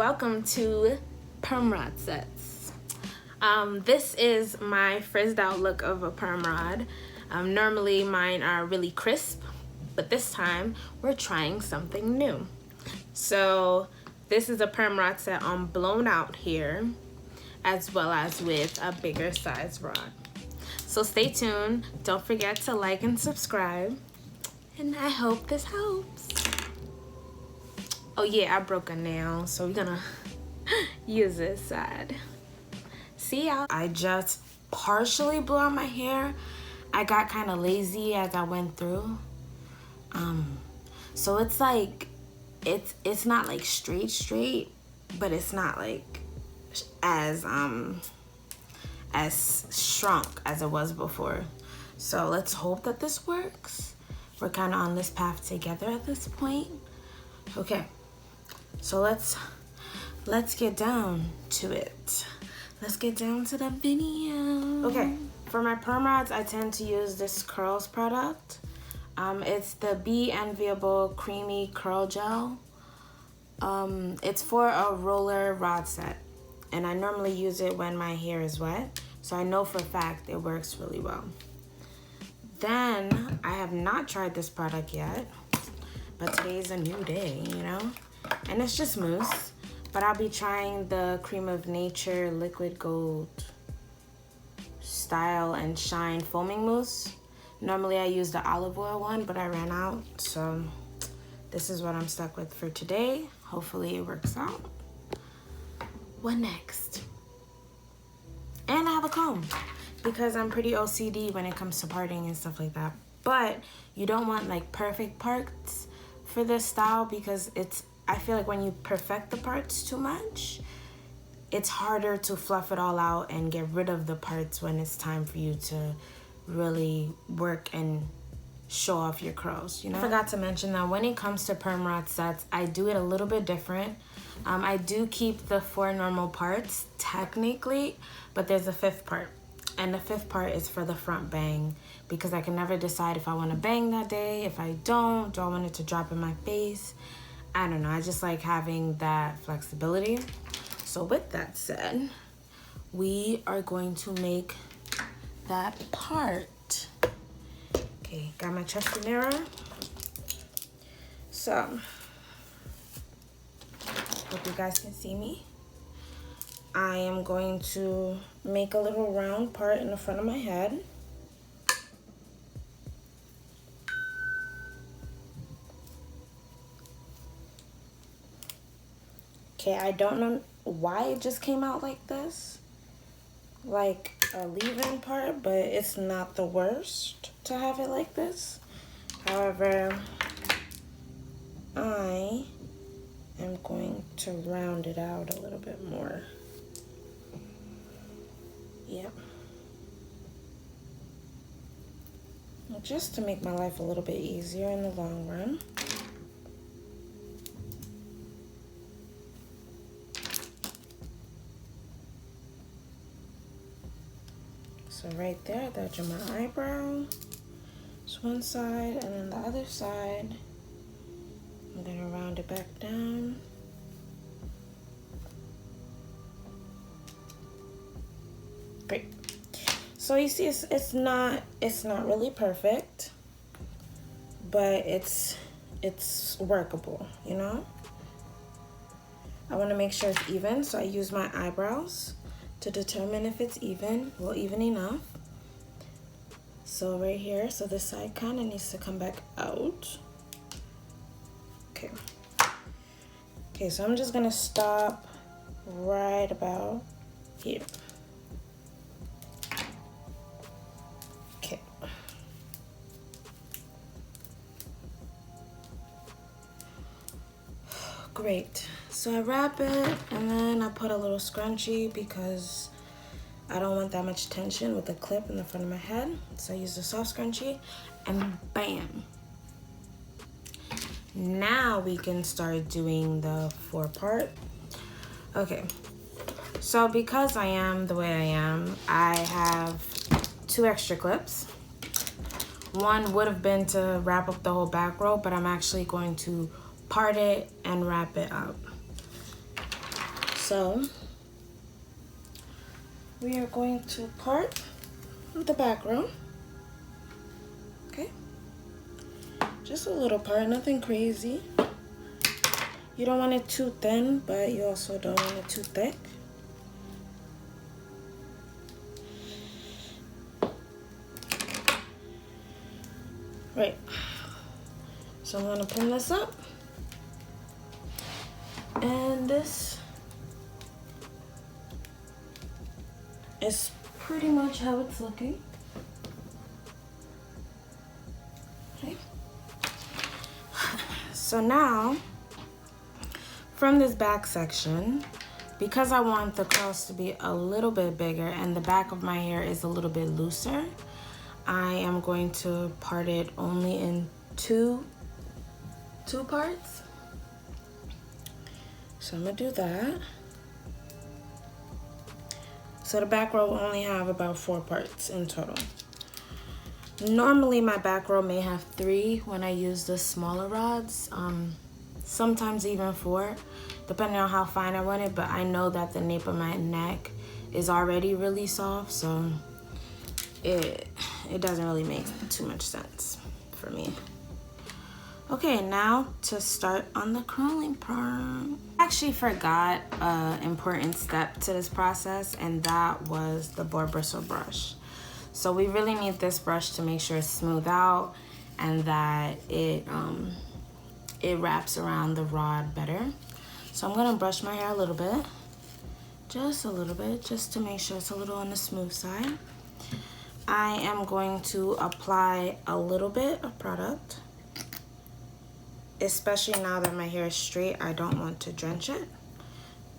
welcome to Perm Rod Sets. This is my frizzed out look of a perm rod. Normally mine are really crisp, but this time we're trying something new. So this is a perm rod set on blown out here, as well as with a bigger size rod. So stay tuned, don't forget to like and subscribe, and I hope this helps. Oh yeah, I broke a nail, so we're gonna use this side. See y'all. I just partially blew out my hair. I got kind of lazy as I went through. So it's like, it's not like straight, but it's not like as shrunk as it was before. So let's hope that this works. We're kind of on this path together at this point. Okay. So let's get down to it. Let's get down to the video. Okay, for my perm rods, I tend to use this Curls product. It's the Be Enviable Creamy Curl Gel. It's for a roller rod set, and I normally use it when my hair is wet, so I know for a fact it works really well. Then, I have not tried this product yet, but today's a new day, you know? And it's just mousse, but I'll be trying the Cream of Nature Liquid Gold Style and Shine Foaming Mousse. Normally I use the olive oil one, but I ran out, so this is what I'm stuck with for today. Hopefully it works out. What next? And I have a comb, because I'm pretty OCD when it comes to parting and stuff like that. But you don't want like perfect parts for this style, because I feel like when you perfect the parts too much, it's harder to fluff it all out and get rid of the parts when it's time for you to really work and show off your curls, you know? I forgot to mention that when it comes to perm rod sets, I do it a little bit different. I do keep the 4 normal parts, technically, but there's a 5th part. And the 5th part is for the front bang, because I can never decide if I want to bang that day. If I don't, do I want it to drop in my face? I don't know, I just like having that flexibility. So with that said, we are going to make that part. Okay, got my trusty mirror. So, hope you guys can see me. I am going to make a little round part in the front of my head. Okay, I don't know why it just came out like this, like a leave-in part, but it's not the worst to have it like this. However, I am going to round it out a little bit more. Yep. Just to make my life a little bit easier in the long run. So right there, that's my eyebrow. It's one side, and then the other side, I'm gonna round it back down. Great. So you see, it's not really perfect, but it's workable, you know? I wanna make sure it's even, so I use my eyebrows to determine if it's even, well, even enough. So right here, so this side kind of needs to come back out. Okay. Okay, so I'm just gonna stop right about here. Okay. Great. So I wrap it, and then I put a little scrunchie because I don't want that much tension with the clip in the front of my head. So I use the soft scrunchie, and bam. Now we can start doing the 4-part. Okay, so because I am the way I am, I have 2 extra clips. One would have been to wrap up the whole back row, but I'm actually going to part it and wrap it up. So we are going to part the back row. Okay, just a little part, nothing crazy. You don't want it too thin, but you also don't want it too thick. Right, so I'm gonna pin this up, and this is pretty much how it's looking. Okay, so now from this back section, because I want the curls to be a little bit bigger and the back of my hair is a little bit looser, I am going to part it only in two parts. So I'm gonna do that. So the back row will only have about 4 parts in total. Normally my back row may have 3 when I use the smaller rods, sometimes even 4, depending on how fine I want it, but I know that the nape of my neck is already really soft, so it doesn't really make too much sense for me. Okay, now to start on the curling perm. I actually forgot an important step to this process, and that was the boar bristle brush. So we really need this brush to make sure it's smooth out and that it wraps around the rod better. So I'm gonna brush my hair a little bit, just a little bit, just to make sure it's a little on the smooth side. I am going to apply a little bit of product, especially now that my hair is straight. I don't want to drench it.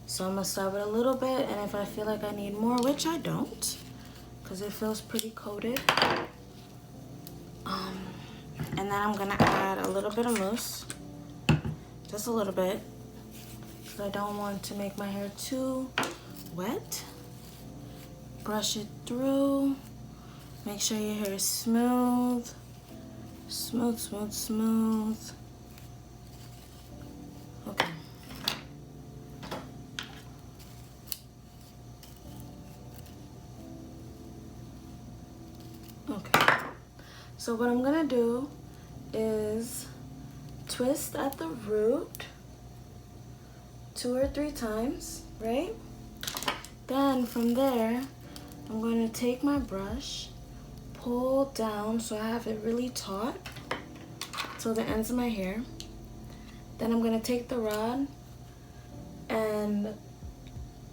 So I'm gonna start with a little bit, and if I feel like I need more, which I don't, because it feels pretty coated. And then I'm gonna add a little bit of mousse, just a little bit, because I don't want to make my hair too wet. Brush it through. Make sure your hair is smooth. Smooth, smooth, smooth. Okay. Okay. So what I'm gonna do is twist at the root 2 or 3 times, right? Then from there, I'm going to take my brush, pull down so I have it really taut till the ends of my hair. Then I'm going to take the rod and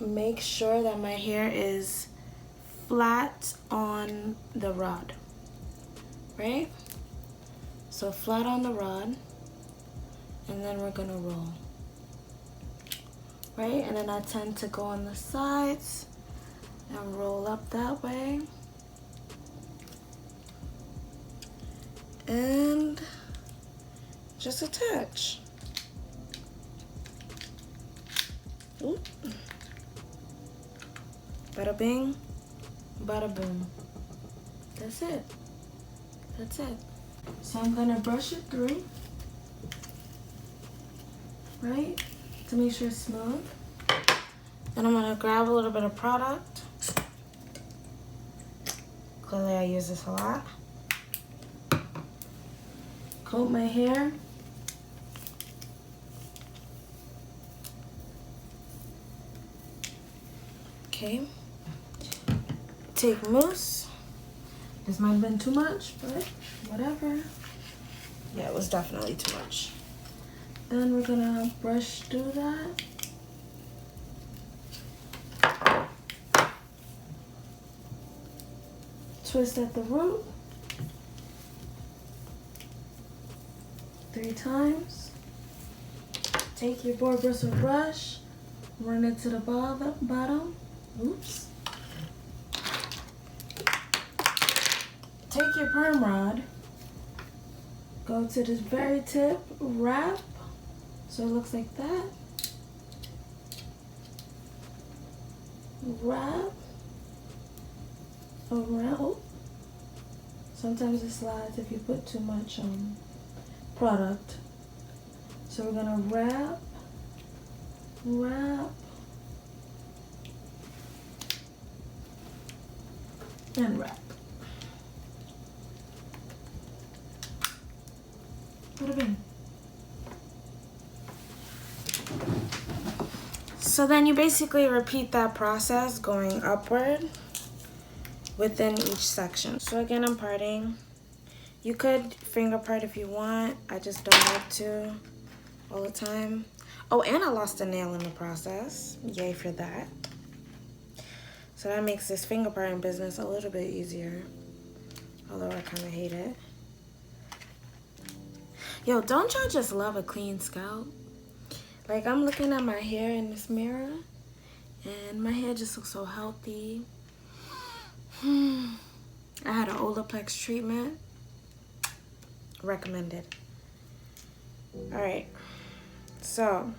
make sure that my hair is flat on the rod, right? So flat on the rod, and then we're going to roll, right? And then I tend to go on the sides and roll up that way. And just attach. Oop. Bada bing, bada boom. That's it. That's it. So I'm gonna brush it through, right? To make sure it's smooth. Then I'm gonna grab a little bit of product. Clearly I use this a lot. Coat my hair. Okay. Take mousse. This might have been too much, but whatever. Yeah, it was definitely too much. Then we're gonna brush through that. Twist at the root 3 times. Take your boar bristle brush, run it to the bottom. Oops. Take your perm rod, go to this very tip, wrap, so it looks like that. Wrap around. Oh. Sometimes it slides if you put too much product. So we're gonna wrap, and wrap. Bada bing. So then you basically repeat that process going upward within each section. So again, I'm parting. You could finger part if you want. I just don't like to all the time. Oh, and I lost a nail in the process. Yay for that. So that makes this finger parting business a little bit easier. Although I kind of hate it. Yo, don't y'all just love a clean scalp? Like, I'm looking at my hair in this mirror, and my hair just looks so healthy. I had an Olaplex treatment. Recommended. Alright, so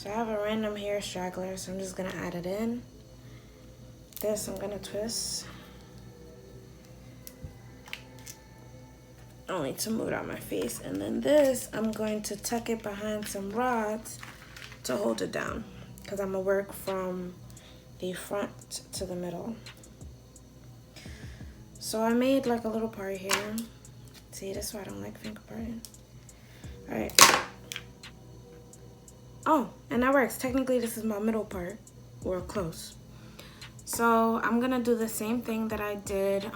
I have a random hair straggler, so I'm just gonna add it in. This I'm gonna twist. Only to move it out my face. And then this, I'm going to tuck it behind some rods to hold it down, because I'm gonna work from the front to the middle. So I made like a little part here. See, that's why I don't like finger parting. All right. Oh, and that works. Technically, this is my middle part, or close. So I'm gonna do the same thing that I did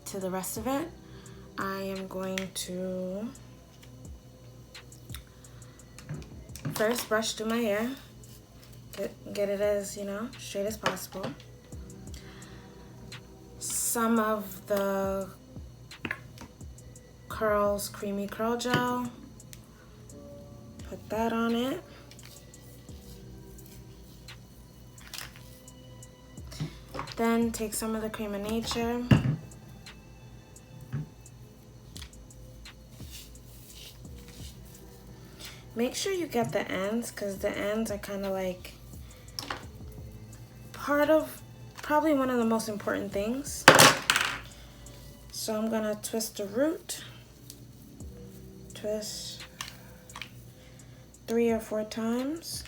to the rest of it. I am going to first brush through my hair. Get it as, you know, straight as possible. Some of the curls, creamy curl gel. Put that on it. Then take some of the Cream of Nature. Make sure you get the ends, because the ends are kind of like part of probably one of the most important things. So I'm gonna twist the root. Twist 3 or 4 times.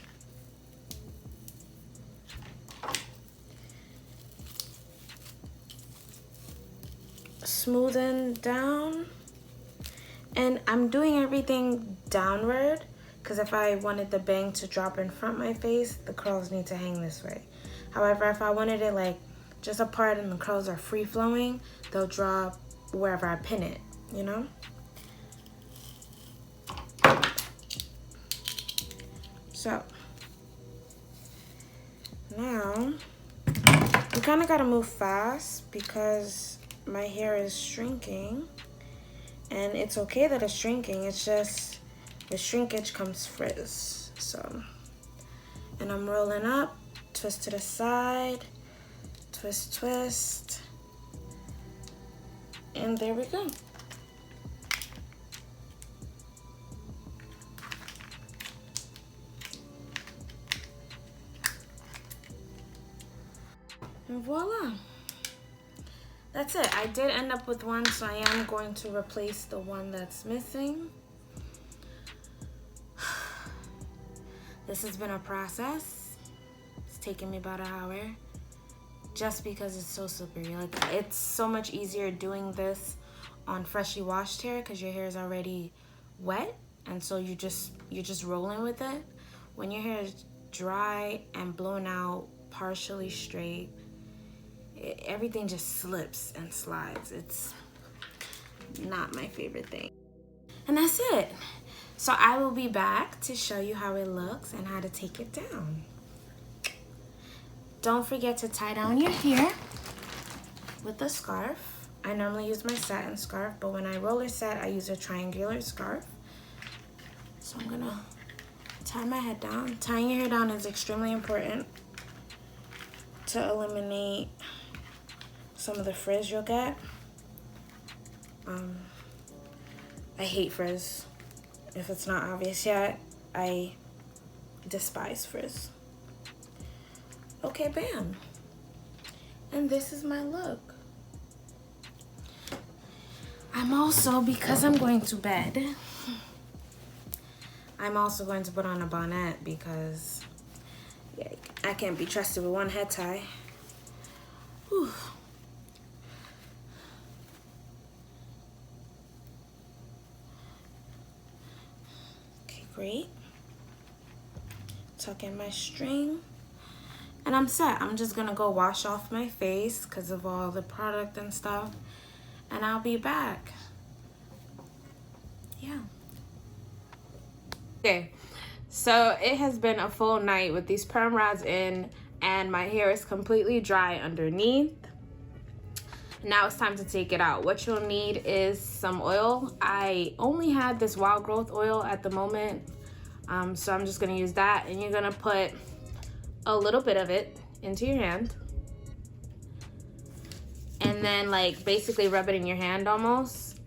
Smoothen down. And I'm doing everything downward, because if I wanted the bang to drop in front of my face, the curls need to hang this way. However, if I wanted it like just apart and the curls are free flowing, they'll drop wherever I pin it, you know? So now you kind of got to move fast, because my hair is shrinking. And it's okay that it's shrinking, it's just with shrinkage comes frizz. So, and I'm rolling up, twist to the side, twist, twist, and there we go. And voila. That's it. I did end up with one, so I am going to replace the one that's missing. This has been a process. It's taken me about an hour, just because it's so slippery. Like, it's so much easier doing this on freshly washed hair, because your hair is already wet, and so you're just rolling with it. When your hair is dry and blown out, partially straight, everything just slips and slides. It's not my favorite thing. And that's it. So I will be back to show you how it looks and how to take it down. Don't forget to tie down your hair with a scarf. I normally use my satin scarf, but when I roller set, I use a triangular scarf. So I'm gonna tie my head down. Tying your hair down is extremely important to eliminate some of the frizz you'll get. I hate frizz. If it's not obvious yet, I despise frizz. Okay, bam. And this is my look. I'm also, because I'm going to bed, I'm also going to put on a bonnet, because, yikes. I can't be trusted with one head tie. Whew. Okay, great. Tuck in my string. And I'm set. I'm just gonna go wash off my face because of all the product and stuff. And I'll be back. Yeah. Okay, so it has been a full night with these perm rods in, and my hair is completely dry underneath. Now it's time to take it out. What you'll need is some oil. I only had this wild growth oil at the moment, so I'm just gonna use that, and you're gonna put a little bit of it into your hand, and then like basically rub it in your hand almost.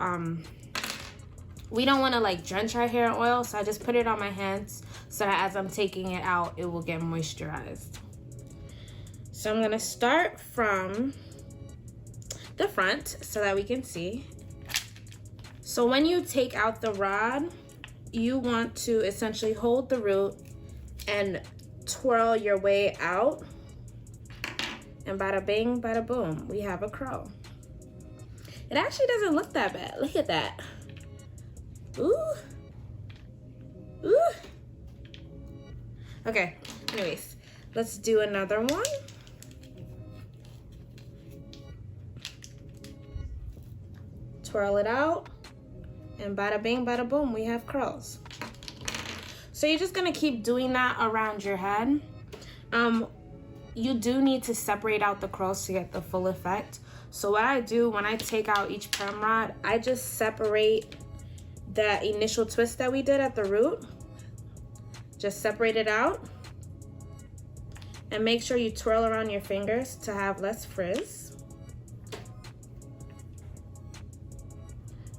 We don't want to like drench our hair in oil, so I just put it on my hands so that as I'm taking it out, it will get moisturized. So I'm gonna start from the front so that we can see. So when you take out the rod, you want to essentially hold the root and twirl your way out, and bada bing, bada boom, we have a curl. It actually doesn't look that bad. Look at that. Ooh. Ooh. Okay, anyways, let's do another one. Twirl it out, and bada bing, bada boom, we have curls. So you're just gonna keep doing that around your head. You do need to separate out the curls to get the full effect. So what I do when I take out each perm rod, I just separate that initial twist that we did at the root. Just separate it out. And make sure you twirl around your fingers to have less frizz.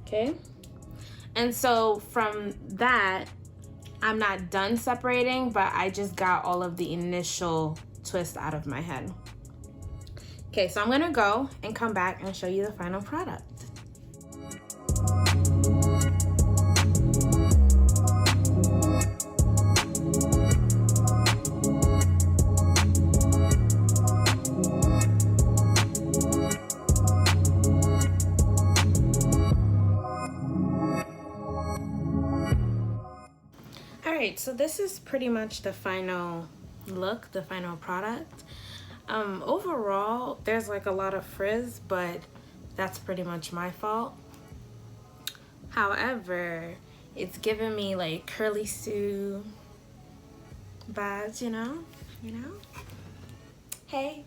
Okay? And so from that, I'm not done separating, but I just got all of the initial twist out of my head. Okay, so I'm gonna go and come back and show you the final product. Alright, so this is pretty much the final look, the final product. Overall, there's like a lot of frizz, but that's pretty much my fault. However, it's giving me like curly Sue vibes, you know? Hey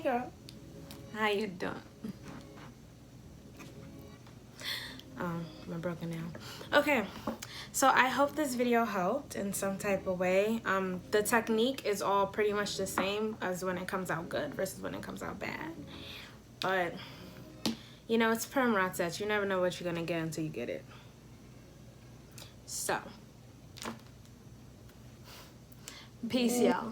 girl, how you doing? My broken nail. Okay, so I hope this video helped in some type of way. The technique is all pretty much the same as when it comes out good versus when it comes out bad. But, you know, it's perm rod sets. You never know what you're gonna get until you get it. So, peace, y'all.